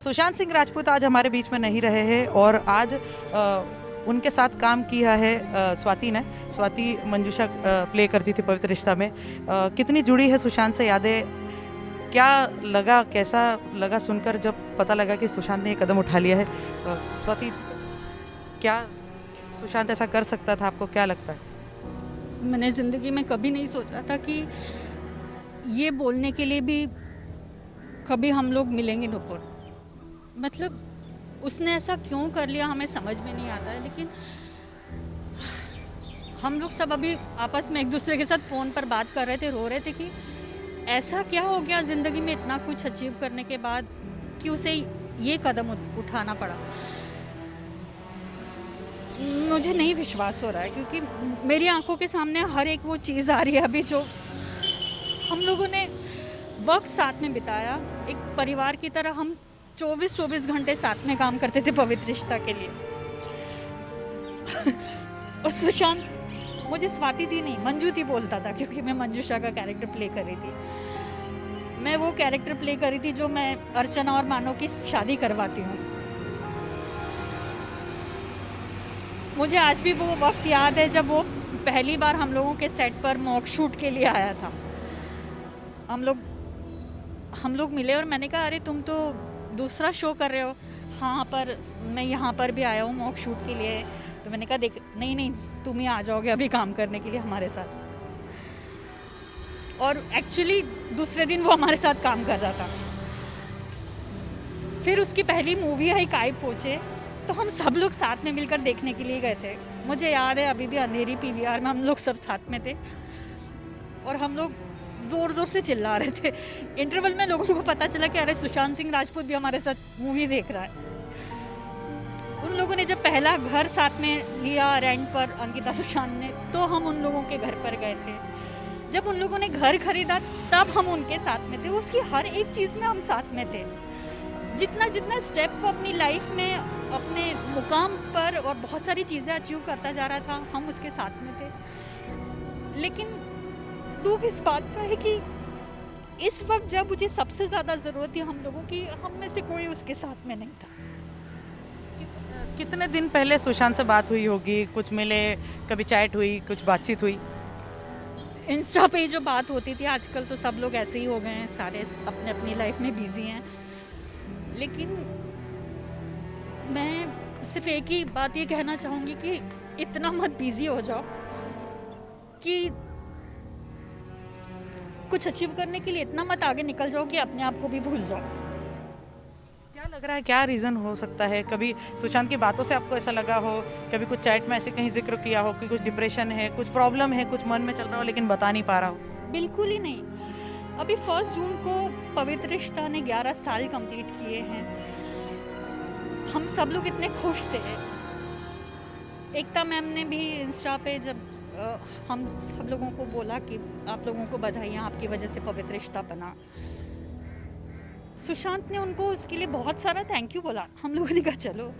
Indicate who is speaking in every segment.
Speaker 1: सुशांत सिंह राजपूत आज हमारे बीच में नहीं रहे हैं और आज उनके साथ काम किया है स्वाति ने। स्वाति मंजूषा प्ले करती थी पवित्र रिश्ता में। कितनी जुड़ी है सुशांत से यादें, क्या लगा, कैसा लगा सुनकर जब पता लगा कि सुशांत ने ये कदम उठा लिया है? स्वाति, क्या सुशांत ऐसा कर सकता था, आपको क्या लगता है?
Speaker 2: मैंने ज़िंदगी में कभी नहीं सोचा था कि ये बोलने के लिए भी कभी हम लोग मिलेंगे नुपुर। मतलब उसने ऐसा क्यों कर लिया हमें समझ में नहीं आता है, लेकिन हम लोग सब अभी आपस में एक दूसरे के साथ फ़ोन पर बात कर रहे थे, रो रहे थे कि ऐसा क्या हो गया ज़िंदगी में इतना कुछ अचीव करने के बाद कि उसे ये कदम उठाना पड़ा। मुझे नहीं विश्वास हो रहा है क्योंकि मेरी आंखों के सामने हर एक वो चीज़ आ रही है अभी जो हम लोगों ने वक्त साथ में बिताया। एक परिवार की तरह हम 24-24 घंटे साथ में काम करते थे पवित्र रिश्ता के लिए। और सुशांत मुझे स्वाति दी नहीं, मंजू दी बोलता था, क्योंकि मैं मंजूषा का कैरेक्टर प्ले कर रही थी। मैं वो कैरेक्टर प्ले कर रही थी जो मैं अर्चना और मानव की शादी करवाती हूँ। मुझे आज भी वो वक्त याद है जब वो पहली बार हम लोगों के सेट पर मॉक शूट के लिए आया था। हम लोग मिले और मैंने कहा, अरे तुम तो दूसरा शो कर रहे हो। हाँ, पर मैं यहाँ पर भी आया हूँ मॉक शूट के लिए। तो मैंने कहा, देख, नहीं तुम ही आ जाओगे अभी काम करने के लिए हमारे साथ। और एक्चुअली दूसरे दिन वो हमारे साथ काम कर रहा था। फिर उसकी पहली मूवी आई काय पोचे, तो हम सब लोग साथ में मिलकर देखने के लिए गए थे। मुझे याद है अभी भी, अंधेरी पीवीआर में हम लोग सब साथ में थे और हम लोग ज़ोर ज़ोर से चिल्ला रहे थे। इंटरवल में लोगों को पता चला कि अरे सुशांत सिंह राजपूत भी हमारे साथ मूवी देख रहा है। उन लोगों ने जब पहला घर साथ में लिया रेंट पर, अंकिता सुशांत ने, तो हम उन लोगों के घर पर गए थे। जब उन लोगों ने घर खरीदा तब हम उनके साथ में थे। उसकी हर एक चीज़ में हम साथ में थे। जितना जितना स्टेप वो अपनी लाइफ में अपने मुकाम पर और बहुत सारी चीज़ें अचीव करता जा रहा था, हम उसके साथ में थे। लेकिन दुख इस बात का है कि इस वक्त जब मुझे सबसे ज़्यादा ज़रूरत थी हम लोगों की, हम में से कोई उसके साथ में नहीं था।
Speaker 1: कितने दिन पहले सुशांत से बात हुई होगी? कुछ मिले, कभी चैट हुई, कुछ बातचीत हुई?
Speaker 2: इंस्टा पे जो बात होती थी, आजकल तो सब लोग ऐसे ही हो गए हैं, सारे अपने अपनी लाइफ में बिजी हैं। लेकिन मैं सिर्फ एक ही बात ये कहना चाहूँगी कि इतना मत बिजी हो जाओ कि कुछ अचीव करने के लिए इतना मत आगे निकल जाओ कि अपने आप को भी भूल जाओ।
Speaker 1: क्या लग रहा है, क्या रीज़न हो सकता है? कभी सुशांत की बातों से आपको ऐसा लगा हो, कभी कुछ चैट में ऐसे कहीं जिक्र किया हो कि कुछ डिप्रेशन है, कुछ प्रॉब्लम है, कुछ मन में चल रहा हो लेकिन बता नहीं पा रहा हो?
Speaker 2: बिल्कुल ही नहीं। अभी 1 जून को पवित्र रिश्ता ने 11 साल कंप्लीट किए हैं। हम सब लोग इतने खुश थे। एकता मैम ने भी इंस्टा पे जब हम सब लोगों को बोला कि आप लोगों को बधाइयाँ, आपकी वजह से पवित्र रिश्ता बना। सुशांत ने उनको उसके लिए बहुत सारा थैंक यू बोला। हम लोगों ने कहा, चलो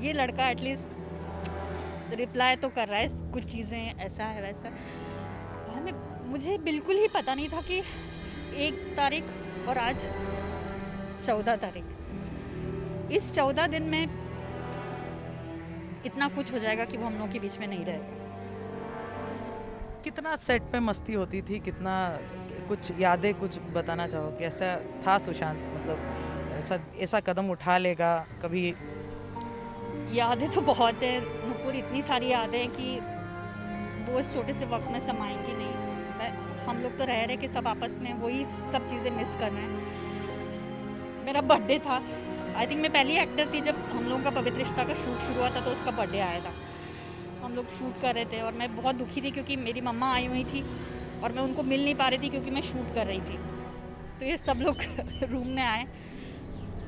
Speaker 2: ये लड़का एटलीस्ट रिप्लाई तो कर रहा है, कुछ चीज़ें ऐसा है वैसा। मुझे बिल्कुल ही पता नहीं था कि 1 तारीख और आज 14 तारीख, इस 14 दिन में इतना कुछ हो जाएगा कि वो हम लोगों के बीच में नहीं रहेगा।
Speaker 1: कितना सेट पे मस्ती होती थी, कितना, कुछ यादें कुछ बताना चाहोगे? ऐसा था सुशांत, मतलब ऐसा कदम उठा लेगा कभी?
Speaker 2: यादें तो बहुत हैं नुपुर, इतनी सारी यादें हैं कि वो इस छोटे से वक्त में समाएंगी नहीं। हम लोग तो रह रहे कि सब आपस में वही सब चीज़ें मिस कर रहे हैं। मेरा बर्थडे था, आई थिंक मैं पहली एक्टर थी जब हम लोगों का पवित्र रिश्ता का शूट शुरू हुआ था, तो उसका बर्थडे आया था। हम लोग शूट कर रहे थे और मैं बहुत दुखी थी क्योंकि मेरी मम्मा आई हुई थी और मैं उनको मिल नहीं पा रही थी क्योंकि मैं शूट कर रही थी। तो ये सब लोग रूम में आए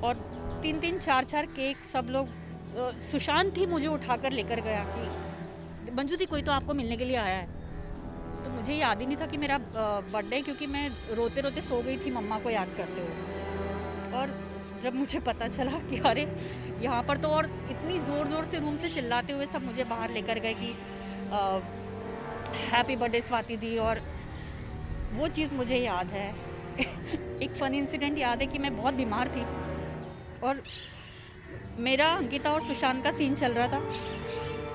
Speaker 2: और 3-3 4-4 केक सब लोग, सुशांत ही मुझे उठाकर लेकर गया कि मंजू दी, कोई तो आपको मिलने के लिए आया है। तो मुझे याद ही नहीं था कि मेरा बर्थडे, क्योंकि मैं रोते रोते सो गई थी मम्मा को याद करते हुए। और जब मुझे पता चला कि अरे यहाँ पर तो, और इतनी ज़ोर ज़ोर से रूम से चिल्लाते हुए सब मुझे बाहर लेकर गए कि हैप्पी बर्थडे स्वाति दी। और वो चीज़ मुझे याद है। एक फ़नी इंसिडेंट याद है कि मैं बहुत बीमार थी और मेरा अंकिता और सुशांत का सीन चल रहा था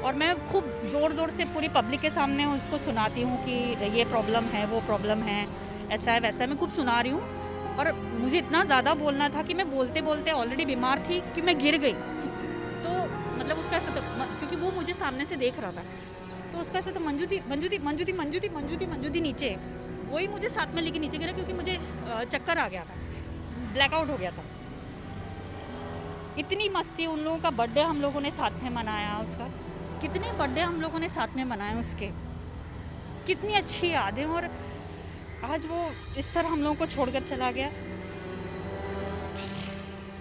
Speaker 2: और मैं खूब ज़ोर ज़ोर से पूरी पब्लिक के सामने उसको सुनाती हूँ कि ये प्रॉब्लम है, वो प्रॉब्लम है, ऐसा है वैसा है, मैं खूब सुना रही हूँ। और मुझे इतना ज़्यादा बोलना था कि मैं बोलते बोलते ऑलरेडी बीमार थी कि मैं गिर गई। तो मतलब उसका ऐसा था, क्योंकि वो मुझे सामने से देख रहा था, तो उसका ऐसा था, मंजूदी मंजूदी मंजूदी मंजूदी मंजूदी मंजूदी नीचे, वही मुझे साथ में लेके नीचे गिरा क्योंकि मुझे चक्कर आ गया था, ब्लैकआउट हो गया था। इतनी मस्ती, उन लोगों का बर्थडे हम लोगों ने साथ में मनाया, उसका कितने बर्थडे हम लोगों ने साथ में मनाए उसके, कितनी अच्छी यादें। और आज वो इस तरह हम लोगों को छोड़कर चला गया,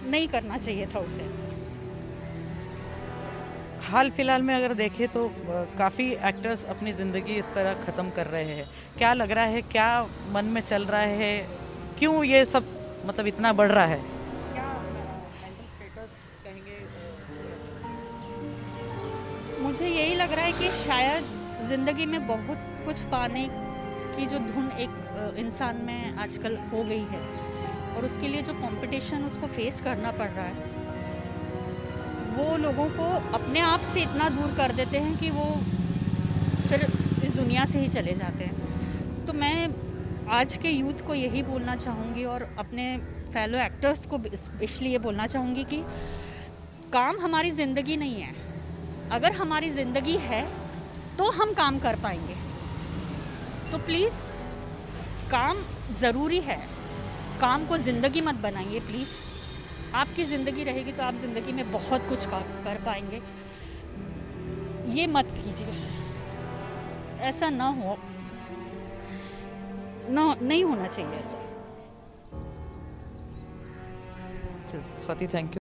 Speaker 2: नहीं करना चाहिए था उसे ऐसा।
Speaker 1: हाल फिलहाल में अगर देखें तो काफ़ी एक्टर्स अपनी ज़िंदगी इस तरह ख़त्म कर रहे हैं। क्या लग रहा है, क्या मन में चल रहा है, क्यों ये सब मतलब इतना बढ़ रहा है? क्या मेंटल स्टेटस कहेंगे?
Speaker 2: मुझे यही लग रहा है कि शायद ज़िंदगी में बहुत कुछ पाने की जो धुन एक इंसान में आजकल हो गई है, और उसके लिए जो कंपटीशन उसको फेस करना पड़ रहा है, वो लोगों को अपने आप से इतना दूर कर देते हैं कि वो फिर इस दुनिया से ही चले जाते हैं। तो मैं आज के यूथ को यही बोलना चाहूँगी और अपने फेलो एक्टर्स को इसलिए बोलना चाहूँगी कि काम हमारी ज़िंदगी नहीं है। अगर हमारी ज़िंदगी है तो हम काम कर पाएंगे, तो प्लीज़ काम ज़रूरी है, काम को ज़िंदगी मत बनाइए प्लीज़। आपकी ज़िंदगी रहेगी तो आप ज़िंदगी में बहुत कुछ कर पाएंगे, ये मत कीजिए, ऐसा ना हो, ना नहीं होना चाहिए ऐसा।
Speaker 1: Swati, thank you.